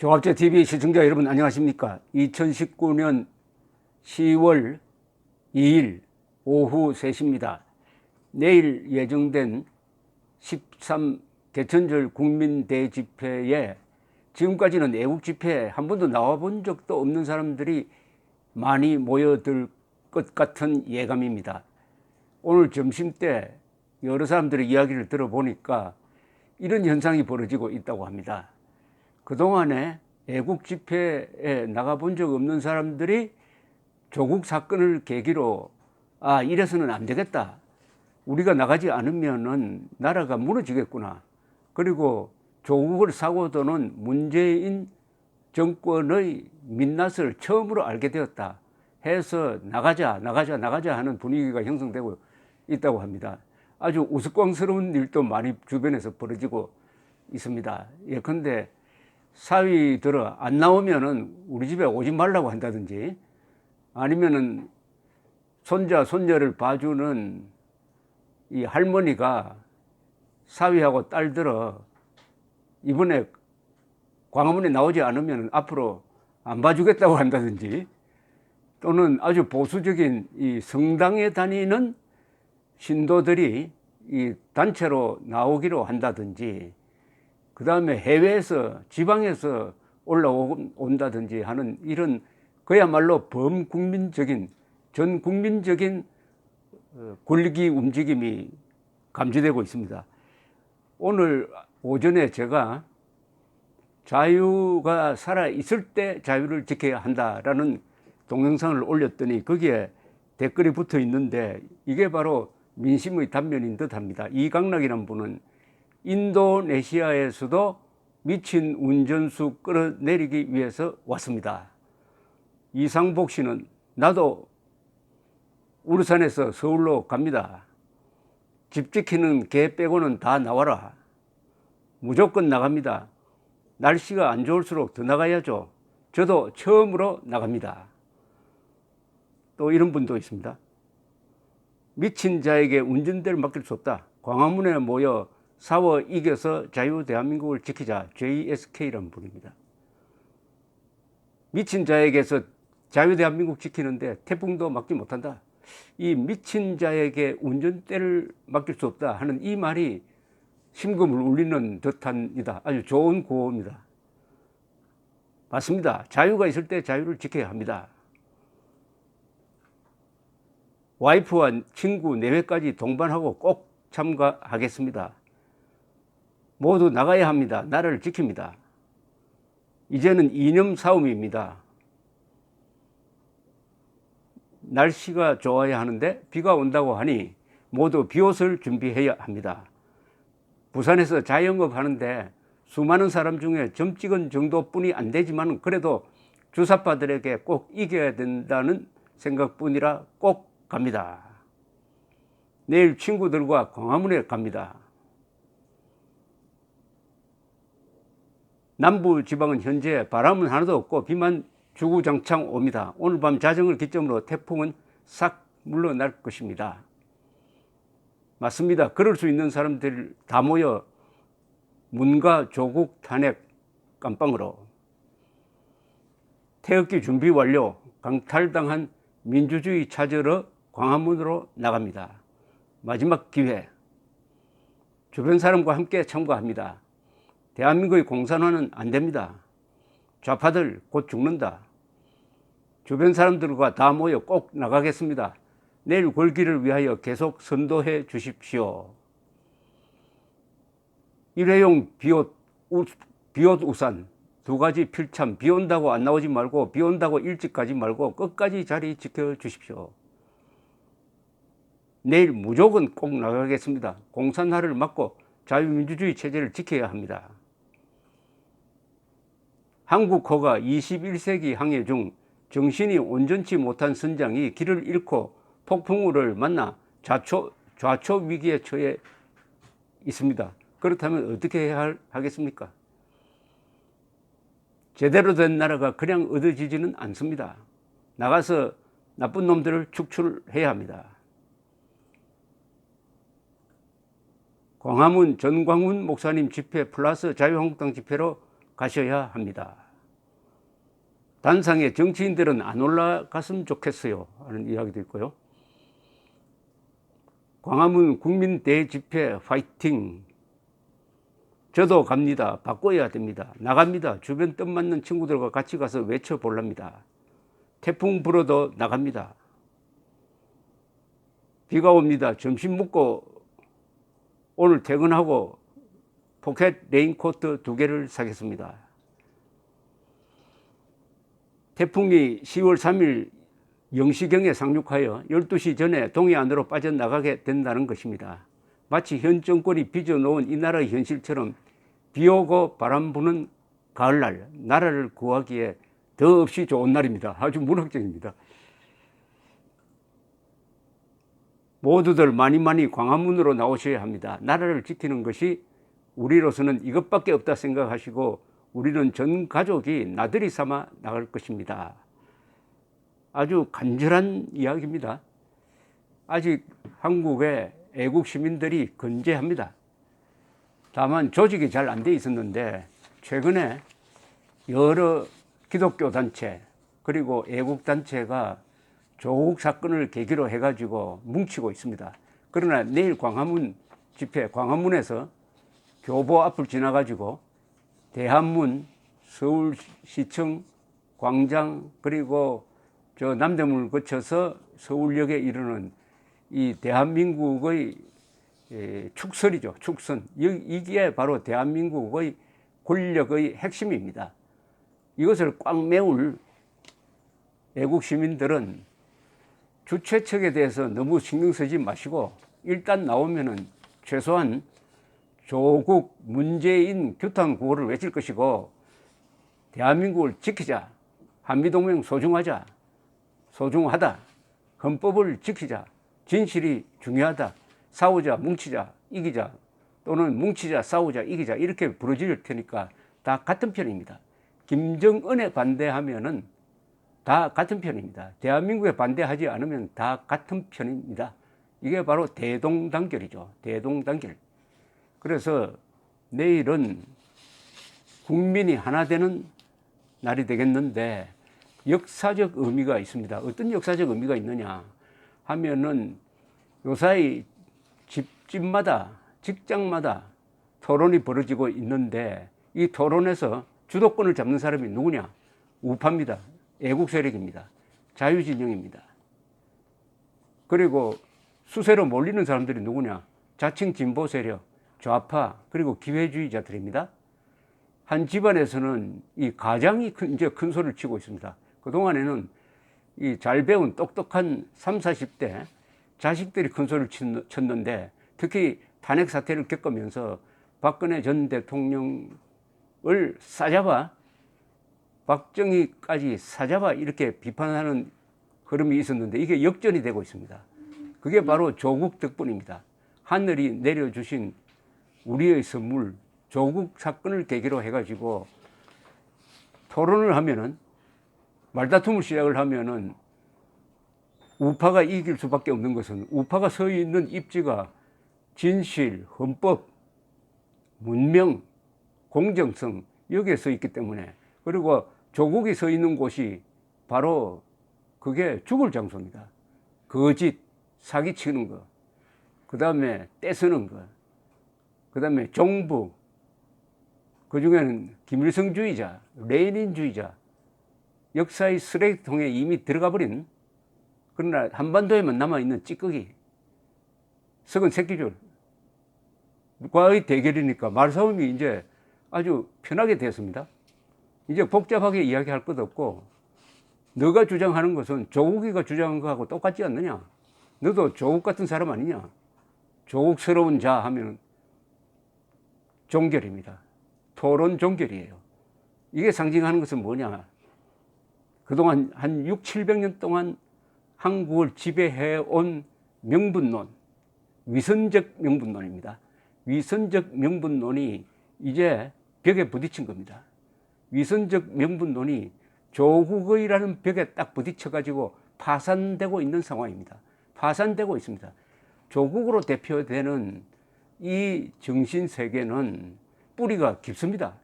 종합제TV 시청자 여러분 안녕하십니까. 2019년 10월 2일 오후 3시입니다. 내일 예정된 13 개천절 국민대집회에 지금까지는 애국집회에 한 번도 나와본 적도 없는 사람들이 많이 모여들 것 같은 예감입니다. 오늘 점심때 여러 사람들의 이야기를 들어보니까 이런 현상이 벌어지고 있다고 합니다. 그동안에 애국 집회에 나가본 적 없는 사람들이 조국 사건을 계기로 이래서는 안 되겠다. 우리가 나가지 않으면은 나라가 무너지겠구나. 그리고 조국을 사고도는 문재인 정권의 민낯을 처음으로 알게 되었다 해서 나가자 하는 분위기가 형성되고 있다고 합니다. 아주 우스꽝스러운 일도 많이 주변에서 벌어지고 있습니다. 예컨대 사위 들어 안 나오면은 우리 집에 오지 말라고 한다든지, 아니면은 손자 손녀를 봐주는 이 할머니가 사위하고 딸 들어 이번에 광화문에 나오지 않으면 앞으로 안 봐주겠다고 한다든지, 또는 아주 보수적인 이 성당에 다니는 신도들이 이 단체로 나오기로 한다든지, 그 다음에 해외에서 지방에서 올라온다든지 하는 이런 그야말로 범국민적인 전 국민적인 권리기 움직임이 감지되고 있습니다. 오늘 오전에 제가 자유가 살아있을 때 자유를 지켜야 한다라는 동영상을 올렸더니 거기에 댓글이 붙어 있는데 이게 바로 민심의 단면인 듯 합니다. 이강락이라는 분은 인도네시아에서도 미친 운전수 끌어내리기 위해서 왔습니다. 이상복 씨는 나도 울산에서 서울로 갑니다. 집 지키는 개 빼고는 다 나와라. 무조건 나갑니다. 날씨가 안 좋을수록 더 나가야죠. 저도 처음으로 나갑니다. 또 이런 분도 있습니다. 미친 자에게 운전대를 맡길 수 없다. 광화문에 모여 싸워 이겨서 자유 대한민국을 지키자. JSK라는 분입니다. 미친 자에게서 자유 대한민국 지키는데 태풍도 막지 못한다. 이 미친 자에게 운전대를 맡길 수 없다 하는 이 말이 심금을 울리는 듯합니다. 아주 좋은 구호입니다. 맞습니다. 자유가 있을 때 자유를 지켜야 합니다. 와이프와 친구 4회까지 동반하고 꼭 참가하겠습니다. 모두 나가야 합니다. 나라를 지킵니다. 이제는 이념 싸움입니다. 날씨가 좋아야 하는데 비가 온다고 하니 모두 비옷을 준비해야 합니다. 부산에서 자영업 하는데 수많은 사람 중에 점 찍은 정도뿐이 안 되지만 그래도 주사파들에게 꼭 이겨야 된다는 생각뿐이라 꼭 갑니다. 내일 친구들과 광화문에 갑니다. 남부 지방은 현재 바람은 하나도 없고 비만 주구장창 옵니다. 오늘 밤 자정을 기점으로 태풍은 싹 물러날 것입니다. 맞습니다. 그럴 수 있는 사람들 다 모여 문과 조국 탄핵 감방으로 태극기 준비 완료, 강탈당한 민주주의 찾으러 광화문으로 나갑니다. 마지막 기회, 주변 사람과 함께 참가합니다. 대한민국의 공산화는 안 됩니다. 좌파들 곧 죽는다. 주변 사람들과 다 모여 꼭 나가겠습니다. 내일 걸기를 위하여 계속 선도해 주십시오. 일회용 비옷 우산 2가지 필참. 비 온다고 안 나오지 말고 비 온다고 일찍 가지 말고 끝까지 자리 지켜 주십시오. 내일 무조건 꼭 나가겠습니다. 공산화를 막고 자유민주주의 체제를 지켜야 합니다. 한국호가 21세기 항해 중 정신이 온전치 못한 선장이 길을 잃고 폭풍우를 만나 좌초 위기에 처해 있습니다. 그렇다면 어떻게 해야 하겠습니까? 제대로 된 나라가 그냥 얻어지지는 않습니다. 나가서 나쁜 놈들을 축출해야 합니다. 광화문 전광훈 목사님 집회 플러스 자유한국당 집회로 가셔야 합니다. 단상에 정치인들은 안 올라갔으면 좋겠어요 하는 이야기도 있고요. 광화문 국민 대집회 파이팅. 저도 갑니다. 바꿔야 됩니다. 나갑니다. 주변 뜻 맞는 친구들과 같이 가서 외쳐볼랍니다. 태풍 불어도 나갑니다. 비가 옵니다. 점심 먹고 오늘 퇴근하고 포켓 레인코트 2개를 사겠습니다. 태풍이 10월 3일 0시경에 상륙하여 12시 전에 동해안으로 빠져나가게 된다는 것입니다. 마치 현 정권이 빚어놓은 이 나라의 현실처럼 비오고 바람 부는 가을날, 나라를 구하기에 더없이 좋은 날입니다. 아주 문학적입니다. 모두들 많이 광화문으로 나오셔야 합니다. 나라를 지키는 것이 우리로서는 이것밖에 없다 생각하시고 우리는 전 가족이 나들이 삼아 나갈 것입니다. 아주 간절한 이야기입니다. 아직 한국의 애국 시민들이 건재합니다. 다만 조직이 잘 안 돼 있었는데 최근에 여러 기독교 단체 그리고 애국 단체가 조국 사건을 계기로 해가지고 뭉치고 있습니다. 그러나 내일 광화문 집회, 광화문에서 교보 앞을 지나가지고 대한문, 서울시청, 광장 그리고 저 남대문을 거쳐서 서울역에 이르는 이 대한민국의 축선이죠. 축선. 이게 바로 대한민국의 권력의 핵심입니다. 이것을 꽉 메울 애국 시민들은 주최 측에 대해서 너무 신경 쓰지 마시고 일단 나오면은 최소한 조국, 문재인 규탄 구호를 외칠 것이고 대한민국을 지키자, 한미동맹 소중하자, 소중하다, 헌법을 지키자, 진실이 중요하다, 싸우자, 뭉치자, 이기자 또는 뭉치자, 싸우자, 이기자 이렇게 부르짖을 테니까 다 같은 편입니다. 김정은에 반대하면은 다 같은 편입니다. 대한민국에 반대하지 않으면 다 같은 편입니다. 이게 바로 대동단결이죠. 대동단결. 그래서 내일은 국민이 하나 되는 날이 되겠는데 역사적 의미가 있습니다. 어떤 역사적 의미가 있느냐 하면은 요사이 집집마다 직장마다 토론이 벌어지고 있는데 이 토론에서 주도권을 잡는 사람이 누구냐? 우파입니다. 애국 세력입니다. 자유진영입니다. 그리고 수세로 몰리는 사람들이 누구냐? 자칭 진보 세력, 좌파, 그리고 기회주의자들입니다. 한 집안에서는 이 가장이 이제 큰 소리를 치고 있습니다. 그동안에는 이 잘 배운 똑똑한 30, 40대 자식들이 큰 소리를 쳤는데 특히 탄핵 사태를 겪으면서 박근혜 전 대통령을 싸잡아 박정희까지 사잡아 이렇게 비판하는 흐름이 있었는데 이게 역전이 되고 있습니다. 그게 바로 조국 덕분입니다. 하늘이 내려주신 우리의 선물, 조국 사건을 계기로 해가지고 토론을 하면은 말다툼을 시작을 하면은 우파가 이길 수밖에 없는 것은 우파가 서 있는 입지가 진실, 헌법, 문명, 공정성 여기에 서 있기 때문에 그리고 조국이 서 있는 곳이 바로 그게 죽을 장소입니다. 거짓, 사기치는 거, 그 다음에 떼쓰는 거, 그 다음에 정부, 그 중에는 김일성주의자, 레닌주의자, 역사의 쓰레기통에 이미 들어가 버린 그러나 한반도에만 남아있는 찌꺼기, 썩은 새끼줄 과의 대결이니까 말싸움이 이제 아주 편하게 되었습니다. 이제 복잡하게 이야기할 것 없고 너가 주장하는 것은 조국이가 주장한 거하고 똑같지 않느냐? 너도 조국 같은 사람 아니냐? 조국스러운 자 하면 종결입니다. 토론 종결이에요. 이게 상징하는 것은 뭐냐? 그동안 한 6, 700년 동안 한국을 지배해온 명분론, 위선적 명분론입니다. 위선적 명분론이 이제 벽에 부딪힌 겁니다. 위선적 명분론이 조국의라는 벽에 딱 부딪혀가지고 파산되고 있는 상황입니다. 파산되고 있습니다. 조국으로 대표되는 이 정신세계는 뿌리가 깊습니다.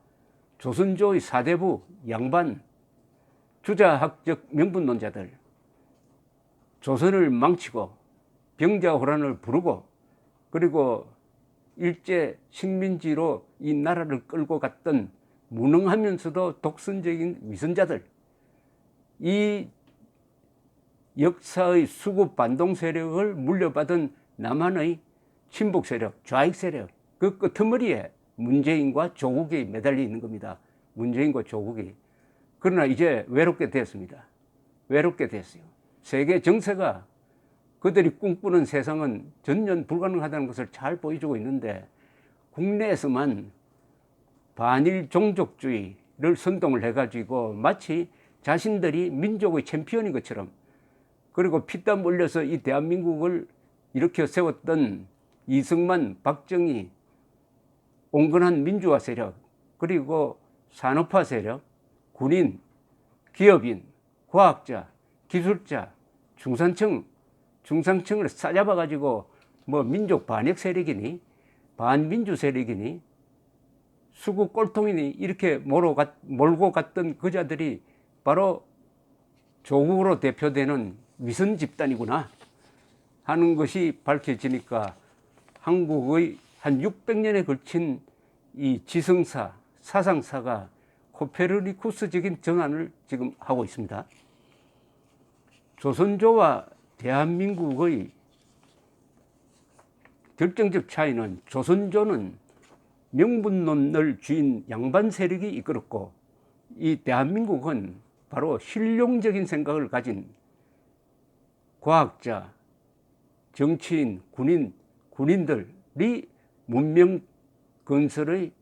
조선조의 사대부 양반, 주자학적 명분론자들, 조선을 망치고 병자호란을 부르고 그리고 일제 식민지로 이 나라를 끌고 갔던 무능하면서도 독선적인 위선자들, 이 역사의 수구 반동 세력을 물려받은 남한의 친북 세력, 좌익 세력, 그 끄트머리에 문재인과 조국이 매달려 있는 겁니다. 문재인과 조국이. 그러나 이제 외롭게 됐습니다. 외롭게 됐어요. 세계 정세가 그들이 꿈꾸는 세상은 전혀 불가능하다는 것을 잘 보여주고 있는데, 국내에서만 반일 종족주의를 선동을 해가지고 마치 자신들이 민족의 챔피언인 것처럼, 그리고 피땀 흘려서 이 대한민국을 일으켜 세웠던 이승만, 박정희, 온건한 민주화 세력, 그리고 산업화 세력, 군인, 기업인, 과학자, 기술자, 중산층을 싸잡아 가지고 뭐 민족 반역 세력이니 반민주 세력이니 수구 꼴통이니 이렇게 몰고 갔던 그 자들이 바로 조국으로 대표되는 위선 집단이구나 하는 것이 밝혀지니까 한국의 한 600년에 걸친 이 지성사, 사상사가 코페르니쿠스적인 전환을 지금 하고 있습니다. 조선조와 대한민국의 결정적 차이는, 조선조는 명분론을 쥐인 양반 세력이 이끌었고, 이 대한민국은 바로 실용적인 생각을 가진 과학자, 정치인, 군인들이 문명 건설의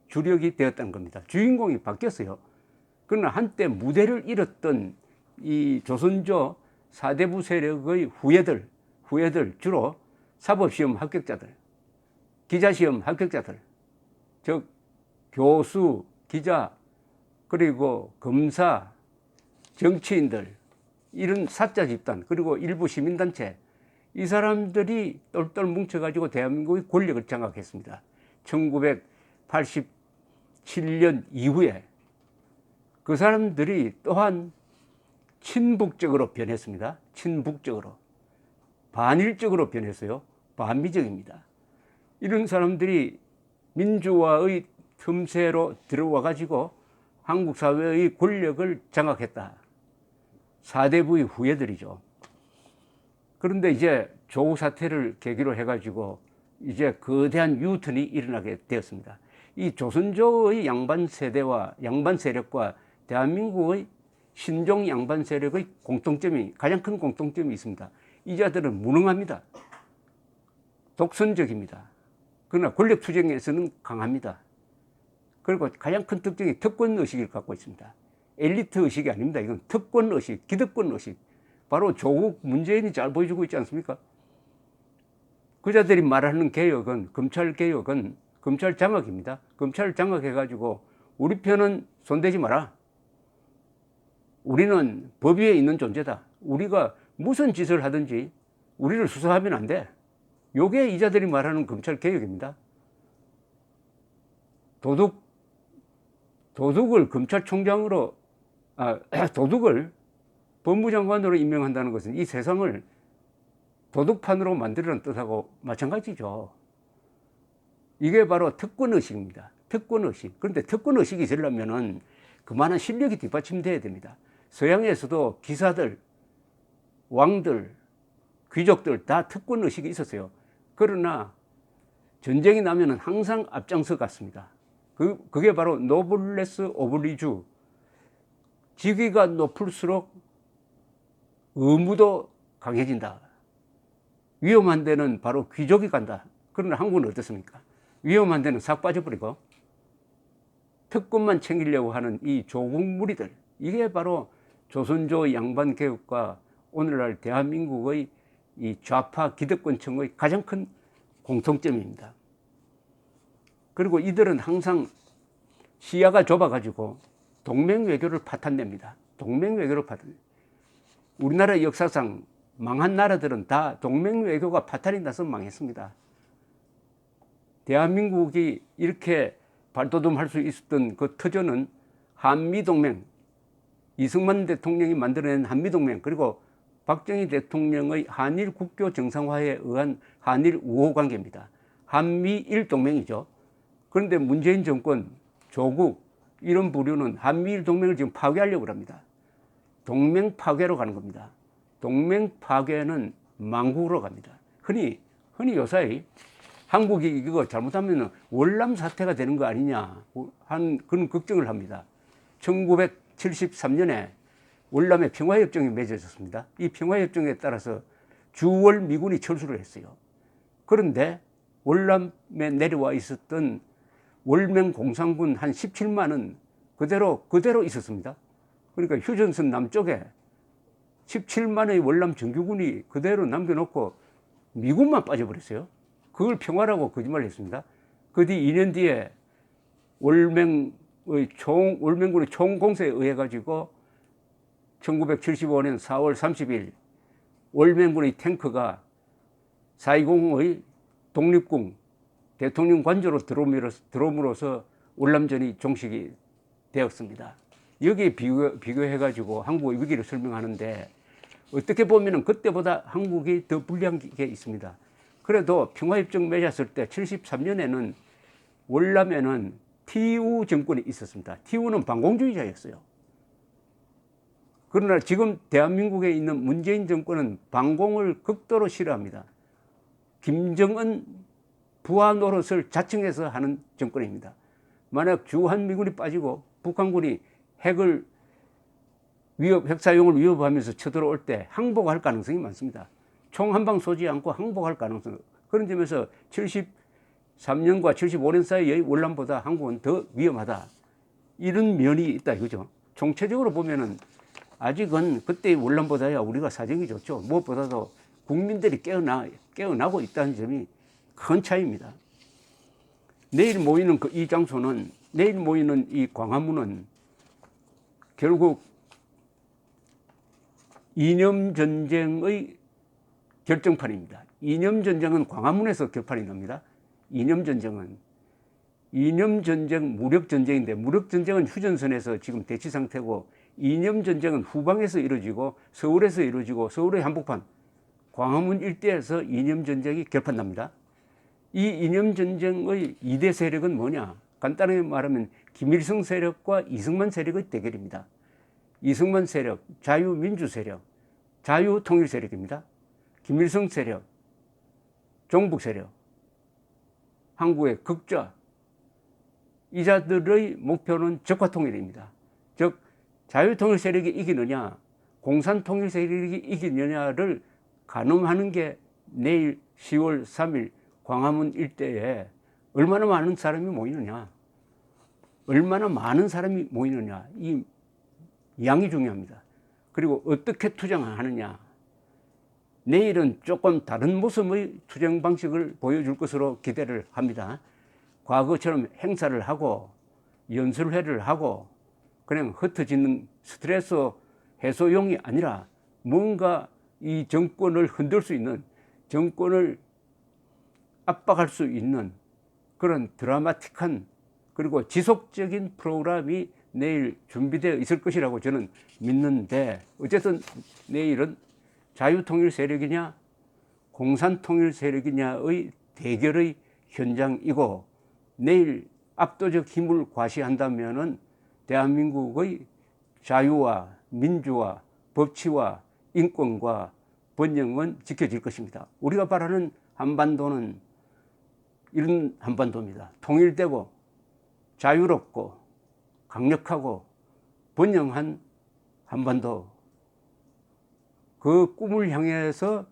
주력이 되었다는 겁니다. 주인공이 바뀌었어요. 그러나 한때 무대를 잃었던 이 조선조 사대부 세력의 후예들, 주로 사법시험 합격자들, 기자시험 합격자들, 즉 교수, 기자, 그리고 검사, 정치인들, 이런 사자 집단, 그리고 일부 시민단체, 이 사람들이 똘똘 뭉쳐가지고 대한민국의 권력을 장악했습니다. 1987년 이후에 그 사람들이 또한 친북적으로 변했습니다. 친북적으로. 반일적으로 변했어요. 반미적입니다. 이런 사람들이 민주화의 틈새로 들어와 가지고 한국 사회의 권력을 장악했다. 사대부의 후예들이죠. 그런데 이제 조국 사태를 계기로 해가지고 이제 거대한 유턴이 일어나게 되었습니다. 이 조선조의 양반 세대와 양반 세력과 대한민국의 신종 양반 세력의 가장 큰 공통점이 있습니다. 이 자들은 무능합니다. 독선적입니다. 그러나 권력 투쟁에서는 강합니다. 그리고 가장 큰 특징이 특권 의식을 갖고 있습니다. 엘리트 의식이 아닙니다. 이건 특권 의식, 기득권 의식. 바로 조국, 문재인이 잘 보여주고 있지 않습니까? 그 자들이 말하는 개혁은, 검찰 개혁은 검찰 장악입니다. 검찰 장악해가지고 우리 편은 손대지 마라. 우리는 법 위에 있는 존재다. 우리가 무슨 짓을 하든지 우리를 수사하면 안 돼. 요게 이 자들이 말하는 검찰 개혁입니다. 도둑을 검찰총장으로, 도둑을 법무장관으로 임명한다는 것은 이 세상을 도둑판으로 만들라는 뜻하고 마찬가지죠. 이게 바로 특권의식입니다. 특권의식. 그런데 특권의식이 있으려면은 그만한 실력이 뒷받침돼야 됩니다. 서양에서도 기사들, 왕들, 귀족들 다 특권의식이 있었어요. 그러나 전쟁이 나면은 항상 앞장서 갔습니다. 그게 바로 노블레스 오블리주. 직위가 높을수록 의무도 강해진다. 위험한 데는 바로 귀족이 간다. 그러나 한국은 어떻습니까? 위험한 데는 싹 빠져버리고 특권만 챙기려고 하는 이 조국 무리들, 이게 바로 조선조 양반 개혁과 오늘날 대한민국의 이 좌파 기득권층의 가장 큰 공통점입니다. 그리고 이들은 항상 시야가 좁아가지고 동맹외교를 파탄냅니다. 동맹외교를 파탄. 우리나라 역사상 망한 나라들은 다 동맹외교가 파탄이 나서 망했습니다. 대한민국이 이렇게 발돋움할 수 있었던 그 터전은 한미동맹, 이승만 대통령이 만들어낸 한미동맹, 그리고 박정희 대통령의 한일 국교 정상화에 의한 한일 우호관계입니다. 한미일 동맹이죠. 그런데 문재인 정권, 조국 이런 부류는 한미일 동맹을 지금 파괴하려고 합니다. 동맹 파괴로 가는 겁니다. 동맹 파괴는 망국으로 갑니다. 흔히 요사이 한국이 이거 잘못하면 월남 사태가 되는 거 아니냐 하는 그런 걱정을 합니다. 1973년에 월남에 평화협정이 맺어졌습니다. 이 평화협정에 따라서 주월 미군이 철수를 했어요. 그런데 월남에 내려와 있었던 월맹 공산군 한 17만은 그대로 있었습니다. 그러니까 휴전선 남쪽에 17만의 월남 정규군이 그대로 남겨놓고 미군만 빠져버렸어요. 그걸 평화라고 거짓말을 했습니다. 그 뒤 2년 뒤에 월맹군의 총공세에 의해 가지고 1975년 4월 30일 월맹군의 탱크가 4.20의 독립군 대통령 관저로 들어옴으로써 월남전이 종식이 되었습니다. 여기에 비교해가지고 한국의 위기를 설명하는데 어떻게 보면 그때보다 한국이 더 불리한 게 있습니다. 그래도 평화협정 맺었을 때 73년에는 월남에는 TU 정권이 있었습니다. TU는 반공주의자였어요. 그러나 지금 대한민국에 있는 문재인 정권은 반공을 극도로 싫어합니다. 김정은 부하 노릇을 자청해서 하는 정권입니다. 만약 주한미군이 빠지고 북한군이 핵사용을 위협하면서 쳐들어올 때 항복할 가능성이 많습니다. 총 한 방 쏘지 않고 항복할 가능성. 그런 점에서 73년과 75년 사이의 월남보다 한국은 더 위험하다. 이런 면이 있다 이거죠. 총체적으로 보면은 아직은 그때의 월남보다야 우리가 사정이 좋죠. 무엇보다도 국민들이 깨어나고 있다는 점이 큰 차이입니다. 내일 모이는 이 장소는, 내일 모이는 이 광화문은 결국 이념전쟁의 결정판입니다. 이념전쟁은 광화문에서 결판이 납니다. 이념전쟁은 무력전쟁인데, 무력전쟁은 휴전선에서 지금 대치 상태고, 이념전쟁은 후방에서 이루어지고 서울에서 이루어지고, 서울의 한복판 광화문 일대에서 이념전쟁이 결판납니다. 이 이념전쟁의 2대 세력은 뭐냐? 간단하게 말하면 김일성 세력과 이승만 세력의 대결입니다. 이승만 세력, 자유민주 세력, 자유통일 세력입니다. 김일성 세력, 종북 세력, 한국의 극좌, 이 자들의 목표는 적화통일입니다. 즉 자유통일 세력이 이기느냐, 공산통일 세력이 이기느냐를 가늠하는 게 내일 10월 3일 광화문 일대에 얼마나 많은 사람이 모이느냐, 이 양이 중요합니다. 그리고 어떻게 투쟁하느냐. 내일은 조금 다른 모습의 투쟁 방식을 보여줄 것으로 기대를 합니다. 과거처럼 행사를 하고 연설회를 하고 그냥 흩어지는 스트레스 해소용이 아니라 뭔가 이 정권을 흔들 수 있는, 정권을 압박할 수 있는 그런 드라마틱한 그리고 지속적인 프로그램이 내일 준비되어 있을 것이라고 저는 믿는데, 어쨌든 내일은 자유통일 세력이냐 공산통일 세력이냐의 대결의 현장이고, 내일 압도적 힘을 과시한다면은 대한민국의 자유와 민주와 법치와 인권과 번영은 지켜질 것입니다. 우리가 바라는 한반도는 이런 한반도입니다. 통일되고 자유롭고 강력하고 번영한 한반도, 그 꿈을 향해서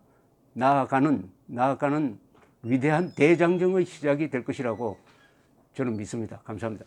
나아가는 위대한 대장정의 시작이 될 것이라고 저는 믿습니다. 감사합니다.